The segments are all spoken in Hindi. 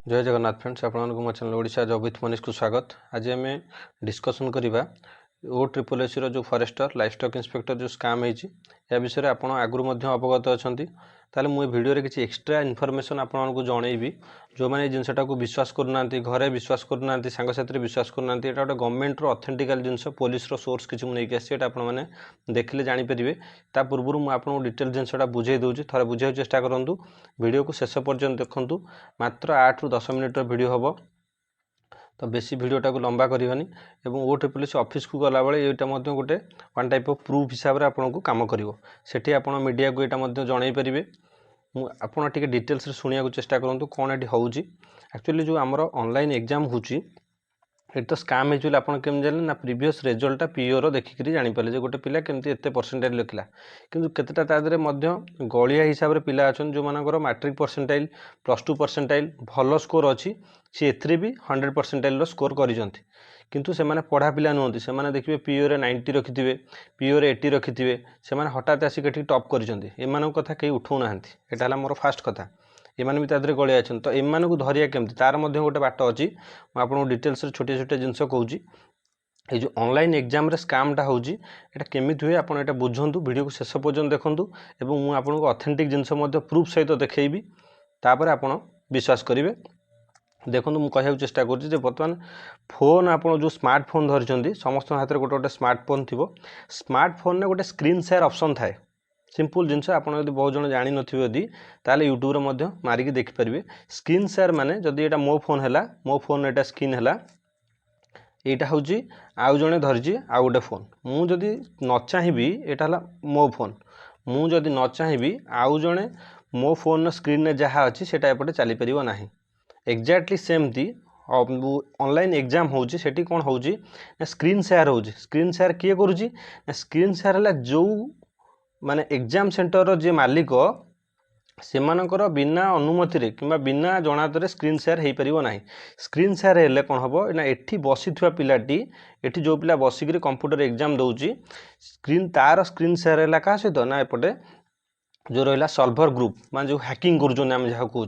जय जगन्नाथ फ्रेंड्स आपण मो channel Odisha job with Manish को स्वागत। आज आम डिस्कसन करवा OSSC रो जो फॉरेस्टर लाइफस्टॉक इंस्पेक्टर जो स्काम है विषय में आपड़ आगु अवगत अच्छा ताले मुझे वीडियो रे किसी एक्सट्रा इनफॉरमेशन आपको जनइबी जो मैंने जिनटा को विश्वास करना घरे विश्वास करना सांगसाथी विश्वास करना यहाँ गोटे गवर्नमेंट ऑथेंटिकल जिनस पुलिस सोर्स किसी मुझे आसी आपने देखिले जानीपर ता पूर्व मुझे डिटेल जिनसा बुझे दूसरी थे बुझे चेष्टा करूँ वीडियो को शेष पर्यंत देखूँ मात्र 8 ରୁ 10 मिनिटर वीडियो हम तो बेसी वीडियोटा को लंबा करवानी OSSC ऑफिस को गला बेले यहाँ गोटे वन टाइप ऑफ प्रूफ हिसाब से आपको काम करी आप मीडिया को यहाँ जन पारे आपड़ टे डिटेल्स शुणा चेष्टा करूँ कौन ये हूँ एक्चुअली जो आमर ऑनलाइन एग्जाम होची ये तो स्काम है आप जानले ना प्रीवियस रिजल्ट पीओर देखिक जानीपारे जे गोटे पिला केमती एते परसेंटाइल लिखला किंतु केतेटा तादरे मध्य गलिया हिसाब रे पिला अछन जो मानकर मैट्रिक परसेंटाइल +2 परसेंटाइल भल स्कोर अच्छी सी एथरे भी 100 परसेंटाइल स्कोर करिसंती किंतु से माने पढ़ा पिला नुहंती से माने देखिबे पीओ रे 90 रखिथिबे पीओ रे 80 रखिथिबे से माने हठात आसी केठी टॉप करिसंती एमानक कथा केही उठौ नाहंती एटा हला मोर फास्ट कथा एमाने भी तादरे गलिया अछन तो एमानक धरिया केमती तार मध्य गोटे बाट अछि म आपन डिटेल्स रे छोटे छोटे जिंस कहूची ये जो ऑनलाइन एग्जाम रे स्कामटा होची एटा केमिति हुए आपन एटा बुझंतु वीडियो को शेष पर्यंत देखंतु एवं मु आपन को ऑथेंटिक जिंस मध्य प्रूफ सहित देखैबी तापर आपन विश्वास करिवे देखो मुझे कहूँ चेष्टा कर बर्तमान फोन आप जो स्मार्टफोन धरी समस्त हाथ में गोटे गोटे स्मार्टफोन थी स्मार्टफोन में गोटे स्क्रीन शेयर ऑप्शन थाए सिंपल जिनस आप बहुत जन जानी नथिबे ताले यूट्यूब रे मारिक देखिपारे स्क्रीन शेयर माने जदि एटा मो फोन है मो फोन एटा स्क्रीन है यहाँ हूँ आउ जड़े धरी आउ गोटे फोन मुझे न चाहिए यहाँ मो फोन मुझे न चाहिए आउ जड़े मो फोन स्क्रीन जहाँ अच्छी से चली पार ना एक्जाक्टली सेमती ऑनलाइन एग्जाम होची सेठी कौन होची स्क्रीन शेयर होची स्क्रीन शेयर किए करूची स्क्रीन शेयर है जो माने एग्जाम सेंटर जे मालिक सेमानकर बिना अनुमति रे किंबा बिना जनातरे स्क्रीन शेयर हो पार ना स्क्रीन शेयर हेले कौन हम ना एठी बसीथुआ पिलाटी एठी जो पिला बसिक कंप्यूटर एग्जाम दौची स्क्रीन तार स्क्रीन शेयर है क्या सहित ना एपटे जो रहा सर्भर ग्रुप मान जो हैकिंग कर जहाँ कहूँ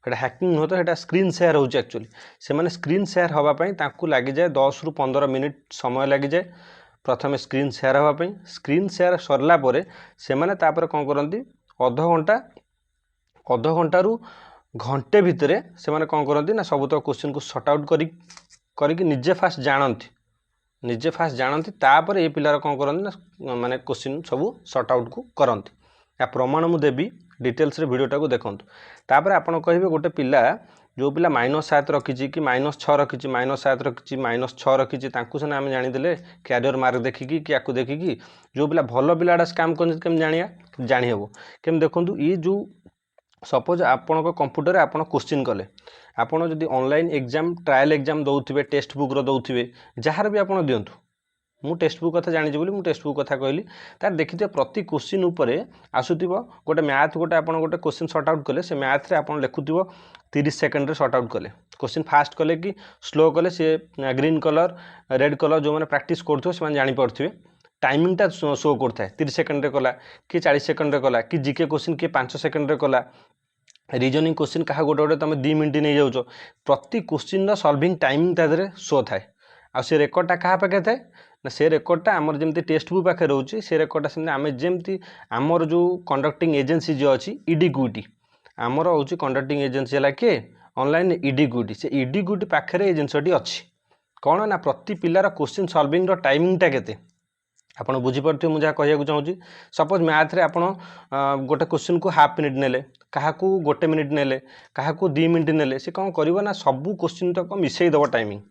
एटा हैकिंग नुह तो ये स्क्रीन शेयर होची एक्चुअली से माने स्क्रीन शेयर होगापाई लगी जाए 10 ରୁ 15 मिनिट समय लगी जाए प्रथम स्क्रीन शेयर होगापाई स्क्रीन शेयर सरला परे से माने तापर कौन करती अध घंटा रु घंटे भितर से माने कौन करती ना सब तो क्वेश्चन को सॉर्ट आउट करी निजे फास्ट जानती तापर ये पिलार कौन करती ना माने क्वेश्चन सब सॉर्ट आउट को करती या प्रमाण मु देवी डिटेल्स रे वीडियोटा को देखंतु तापर आपण कहिबे गोटे पिला जो पिला -7 रखिछि कि -6 रखिछि -7 रखिछि -6 रखिछि तांकु सने आमे जानि देले कैरियर मार्क देखिकी कि याकु देखिकी जो पिला भलो पिलाडा स्कैम करन केम जानि हेबो केम देखंतु ई जो सपोज आपण को कंप्यूटर आपण क्वेश्चन कले आपण जदि ऑनलाइन एग्जाम ट्रायल एग्जाम दउथिबे टेक्स्ट बुक रो दउथिबे जहार भी आपण दियंतु मु टेक्स्ट बुक कथा जानी बोली मु टेक्स्ट बुक कथा कहली तार देखिए प्रति क्वेश्चन उपरे आसुथिबो गोटे मैथ गोटे आपण गोटे क्वेश्चन सॉर्ट आउट कले से मैथ रे आपण लिखुथिबो 30 सेकंड रे सॉर्ट आउट कले क्वेश्चन फास्ट कले कि स्लो कले से ग्रीन कलर रेड कलर जो मैंने प्रैक्टिस करथो से जानि पड़थिबे टाइमिंगटा शो करता है 30 सेकंड रे कला कि 40 सेकंड रे कला कि जीके क्वेश्चन कि 5 सेकंड रे कला रीजनिंग क्वेश्चन कहा गोटे गोटे तुम 2 मिनिट नहीं जाऊँ प्रति क्वेश्चन सॉल्विंग टाइमिंग तादरे शो थाए आ से रेकर्डटा क्या पाखे थाए ना से रेकर्डटा आमर जमी टेक्स्ट बुक पाखे रोचे से रेकर्डटा सेमती आम जमी आमर जो कंडक्टिंग एजेंसी जो अच्छी इडिक्यूटी आमर हूँ कंडक्टिंग एजेंसी है किए ऑनलाइन इडिक्यूटी से इडिक्यूटी पाखे जिनसटी अच्छी कौन ना प्रति पिलार क्वेश्चन सॉल्विंग टाइमिंगटा केते आपड़ बुझीपे मुझे कहूँ चाहूँगी सपोज मैथ रे आपड़ गोटे क्वेश्चन को हाफ मिनिट नेले क्या गोटे मिनिट नेले क्या 2 मिनिट नेले से कौन कर ना सबू क्वेश्चन तक मिसईदेव टाइमिंग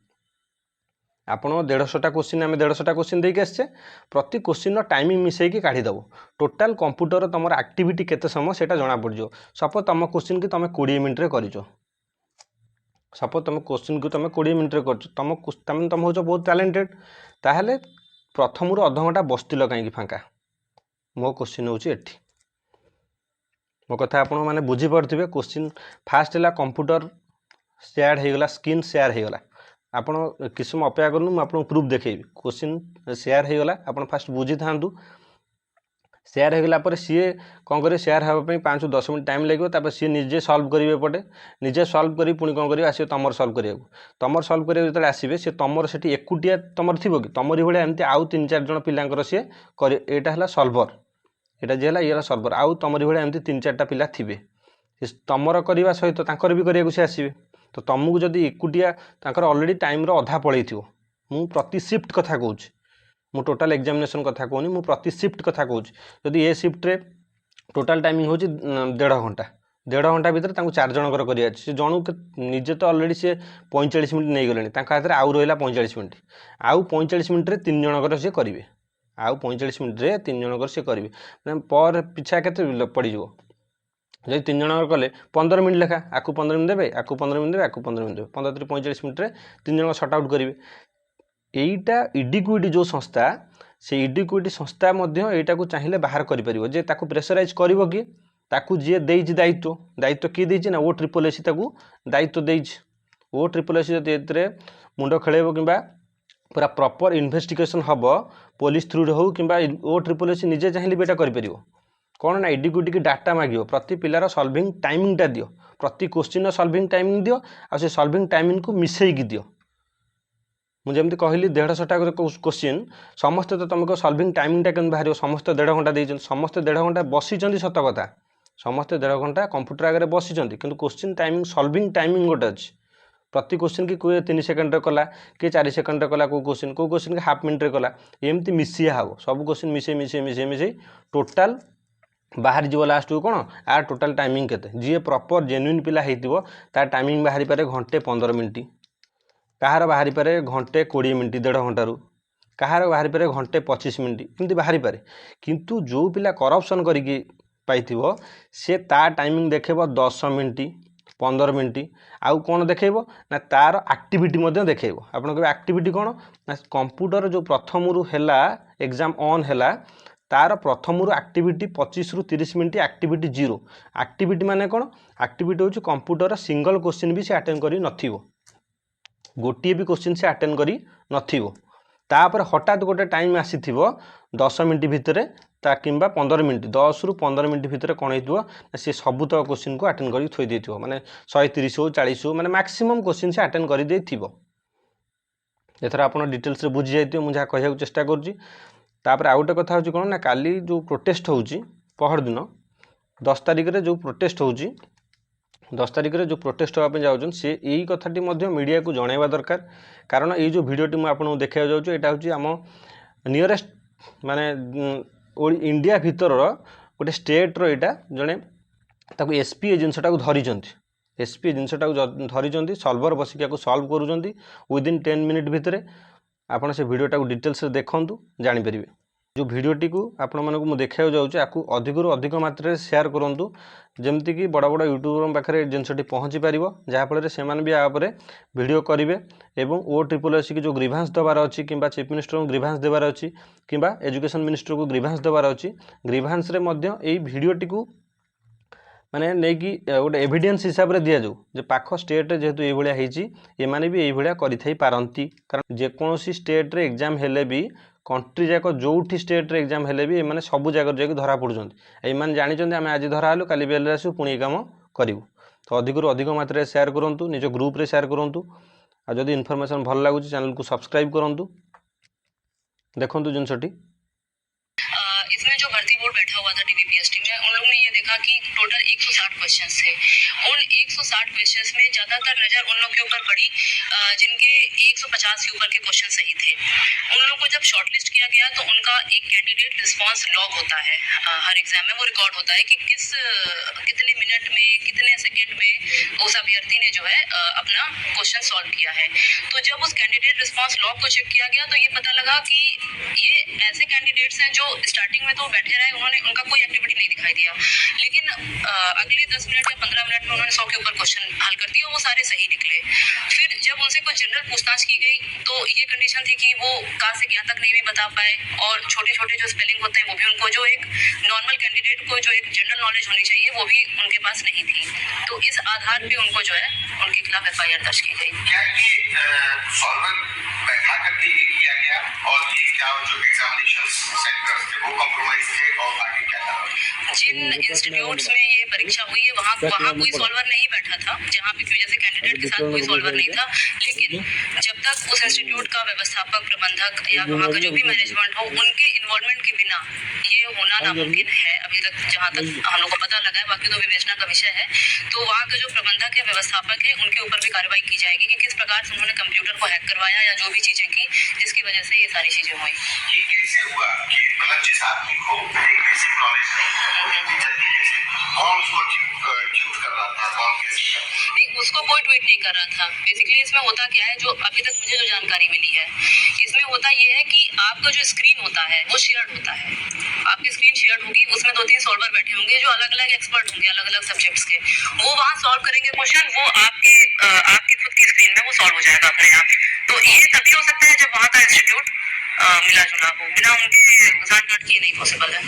आपण 150टा क्वेश्चन आम 150टा क्वेश्चन देके आसचे प्रति क्वेश्चन टाइमिंग मिसेकी काढ़ीदेव टोटाल कंप्यूटर तुम एक्टिविटी केते समय से जना पड़ जाओ सपोज तुम क्वेश्चन की तुम 20 मिनिट रे करिचो सपोज तुम क्वेश्चन को तुम 20 मिनिट रे करचो तुम हो बहुत टैलेंटेड ताहले प्रथम अध घंटा बसतिल कहीं फांका मो क्वेश्चन होची एठी मो कथा आपण माने बुझी पड़थिबे क्वेश्चन फास्ट है कंप्यूटर शेयर होगला स्क्रीन शेयर होगला आपण किस समय अपेक्षा करूँ मुझे प्रूफ देखेबी क्वेश्चन शेयर होगला आप फास्ट बुझी था सेयार होगला पर सी कौन करेंगे सेयार हाँपाई 5-10 मिनट टाइम लगे तापर सी निजे सल्व करेंगे एपटे निजे सल्व कर पुणी कौन करेंगे आस तुम सल्व करा तुम सल्व करा जो आसवे सी तुम से एकुटिया तुम थी कि तुमरी भाई एमती आउ 3-4 जन पिलांकर सी यहाँ है सल्भर यहाँ जी है ये सल्भर आउ तुमरी भाई एमती 3-4टा पिला थे तुमर करने सहित भी करने सी आसवे तो तुमको जदि एकुटिया अलरेडी टाइम अधा पलि मु प्रति शिफ्ट कथा कहूँ मु टोटाल एग्जामिनेशन कथा कहूनी मु प्रति शिफ्ट कथा कहूँ जदि ए शिफ्ट्रे टोटाल टाइमिंग हो 1.5 घंटा भितर 4 जनकर कर जन निजे तो अलरेडी सी 45 मिनट नहीं गले हाथ में आउ रहा 45 मिनट आउ 45 मिनट्रे 3 जनकर सी करेंगे आउ 45 मिनट्रे 3 जनकर सी करेंगे पर पिछा के पड़ज जब 3 जनकर कले 15 मिनट लेखा आपको 15 मिनट देवे आपको 15 मिनट देवे आपको 15 मिनट देवे 15-45 मिनट्रे 3 जन सर्ट आउट करेंगे यहीटा इडिक्विटी जो संस्था से इडिक्विटी संस्था यहाँ को चाहिए बाहर कर जे ताकू प्रेसराइज कर कि ताकू जी देइछि दायित्व दायित्व किए देइछि ना OSSC ताकू दायित्व देइछि OSSC जब मुंड खेलेब कि पूरा प्रॉपर इन्वेस्टिगेशन हम पुलिस थ्रू हो कि OSSC निजे चाहिए भी कर कौन ना इडिक्विटी की डाटा मांग प्रति पिलार सॉल्विंग टाइमिंगटा दियो प्रति क्वेश्चन सॉल्विंग टाइमिंग दियो आ से सॉल्विंग टाइमिंग को मिसेईकी दियो मुझे कहली 150टा क्वेश्चन समस्ते तो तुमको सॉल्विंग टाइमिंगटा के बाहर समस्त 1.5 घंटा देते समस्ते 1.5 घंटा बसी सत कथा समस्ते 1.5 घंटा कंप्यूटर आगे बसी कि क्वेश्चन टाइमिंग सॉल्विंग टाइमिंग गोटे अच्छी प्रति क्वेश्चन की कोई 3 सेकेंड कला कि 4 सेकेंड कला को क्वेश्चन के हाफ मिनिट्रे कला एमती मिसिया हम सब क्वेश्चन मिसे मिसे मिसे मिसे टोटाल बाहर जीव लास्ट को कौन आर टोटाल टाइमिंग केते जी प्रॉपर जेन्युइन पिला हेतिबो तार टाइमिंग बाहरी पारे घंटे 15 मिनट कहार बाहरी पारे घंटे 20 मिनट 1.5 घंटारू कहार बाहरी पारे घंटे 25 मिनट एमती बाहरी पारे किंतु जो पिला करप्शन करिकी पाइथिबो से ता टाइमिंग देखेबो 10 मिनट 15 मिनट आउ कौन देखेबो ना तार एक्टिविटी देखेबो आपन कहबे एक्टिविटी कौन ना कंप्यूटर जो प्रथम रु हैला एग्जाम ऑन हैला तार प्रथम रु एक्टिविटी 25 रु 30 मिनट एक्टिविटी 0 एक्टिविटी माने कौन एक्टिविटी होची कंप्यूटर सिंगल क्वेश्चन भी से अटेंड करी नथिबो गोटे भी क्वेश्चन से अटेंड करी नथिबो तापर हठात गोटे टाइम आसी 10 मिनट भितर किंबा 15 मिनट 10 रु 15 मिनट भितर कौन हो सी सबूत क्वेश्चन को अटेंड करी थोई देथिबो माने 130 हो 40 हो माने मैक्सिमम क्वेश्चन से अटेंड करी देथिबो एथर आपण डिटेल्स रे बुझी जाइतियो मु जा कहया चेष्टा करूची तापर आ गोटे कथा होची कोन ना काली जो प्रोटेस्ट होची पहर दिन 10 तारिख रे जो प्रोटेस्ट होची 10 तारिख रे जो प्रोटेस्ट होगा जाऊँ सी यही कथाटी मीडिया को जनवा दरकार कारण ये जो भिडियोटी मुझे आपको देखा जाऊँ यहाँ हूँ आम नियरेस्ट माने इंडिया भितर गोटे स्टेट्र यहाँ जड़े ताकू एसपी ए जिनटा को धरी एसपी जिनटा धरी सल्भर बसिक सल्व करुँच विदिन 10 मिनिट भितर आपड़ से भिडियोटा को डिटेल्स देखूँ जानीपर जो भिडियोटी को आपण मानक मुझे देखा जाऊँगी आपको अधिक अधिक मात्रा शेयर करूँ जमतीक बड़ बड़ यूट्यूबर पाखे जिनटी पहुँची पार जहाँफल से भी यापर भिडियो करेंगे और OSSC की जो ग्रीभांस देवार अच्छी कि चीफ मिनिस्टर को ग्रीभांस देवार अच्छी कि एजुकेशन मिनिस्टर को ग्रीभांस देवार अच्छी ग्रीभांस यही भिडियोटी को माने नहीं कि गोटे एविडेंस हिसाब से दि जाऊ पाख स्टेट जेहेतु ये माने भी ये करि पारती कारण जेकोसी स्टेट रे एग्जाम हेले भी कंट्री जाक जो स्टेट रे एग्जाम हेले भी माने सब जगह जाकि धरा पड़ुंट ये जानी आम आज धरा हलु काली बेल आसू पुणी काम करूँ तो अधिक अधिक मात्रा शेयर करूँ निज ग्रुप रे शेयर करूँ आदि इनफॉरमेशन भल लगुच चैनल को सब्सक्राइब करूँ देखूँ जिनसटी इसमें जो भर्ती बोर्ड बैठा हुआ था DBPST में उन लोगों ने ये देखा कि टोटल 160 क्वेश्चंस थे। उन 160 क्वेश्चंस में ज्यादातर नजर उन लोगों के ऊपर पड़ी जिनके 150 के ऊपर के क्वेश्चन सही थे। उन लोगों को जब शॉर्टलिस्ट किया गया तो उनका एक कैंडिडेट रिस्पांस लॉग होता है हर एग्जाम में, वो रिकॉर्ड होता है कि कितने मिनट में कितने सेकेंड में उस अभ्यर्थी ने जो है अपना क्वेश्चन सॉल्व किया है। तो जब उस कैंडिडेट रिस्पांस लॉग को चेक किया गया तो ये पता लगा कि ये ऐसे कैंडिडेट्स हैं जो स्टार्टिंग में तो बैठे रहे, उनका कोई एक्टिविटी नहीं दिखाई दिया, लेकिन अगले 10 मिनट या 15 मिनट में उन्होंने 100 के ऊपर क्वेश्चन हल कर दिया, वो सारे सही निकले। फिर जब जब उनसे कुछ जनरल पूछताछ की गई तो ये कंडीशन थी कि वो का से क्या तक नहीं भी बता पाए, और छोटे छोटे जो स्पेलिंग होते हैं वो भी उनको, जो एक नॉर्मल कैंडिडेट को जो एक जनरल नॉलेज होनी चाहिए वो भी उनके पास नहीं थी। तो इस आधार पे उनको जो है उनके खिलाफ FIR दर्ज की गई। क्या ये सॉल्वर बैठा करके ये किया गया, और ये क्या जो एग्जामिनेशन सेंटर्स थे वो कॉम्प्रोमाइज थे, और आगे क्या था? जिन इंस्टीट्यूट्स में ये परीक्षा हुई है वहाँ कोई सॉल्वर नहीं बैठा था, जहाँ पे की वजह से कैंडिडेट के साथ कोई सॉल्वर नहीं था। लेकिन जब तक उस इंस्टीट्यूट का व्यवस्थापक, प्रबंधक या वहाँ का जो भी मैनेजमेंट हो, उनके इन्वॉल्वमेंट के बिना ये होना नामुमकिन है अभी तक, जहाँ तक हम लोग को पता लगा है। बाकी तो विवेचना का विषय है। तो वहाँ के जो प्रबंधक या व्यवस्थापक है उनके ऊपर भी कार्रवाई की जाएगी कि किस प्रकार से उन्होंने कंप्यूटर को हैक करवाया या जो भी चीजें की जिसकी वजह से ये सारी चीजें हुई। ये कैसे हुआ कि मतलब जिस आदमी को एक बेसिक नॉलेज नहीं, इतनी जल्दी कैसे, कौन उसको ट्यूट कर रहा था, कौन कैसे कर रहा था? नहीं, उसको कोई ट्वीट नहीं कर रहा था। बेसिकली इसमें होता क्या है, जो अभी तक मुझे जो जानकारी मिली है, इसमें होता ये है कि आपका जो स्क्रीन होता है वो शेयर्ड होता है। आपकी स्क्रीन शेयर्ड होगी, उसमें 2-3 सॉल्वर बैठे होंगे जो अलग अलग एक्सपर्ट होंगे अलग अलग सब्जेक्ट्स के। वो वहाँ सॉल्व करेंगे क्वेश्चन, वो आपकी खुद की स्क्रीन में वो सॉल्व हो जाएगा अपने आप। तो ये तभी हो सकता है जब वहाँ का इंस्टीट्यूट मिला जुला हो, बिना उनके साथ किए नहीं पॉसिबल है।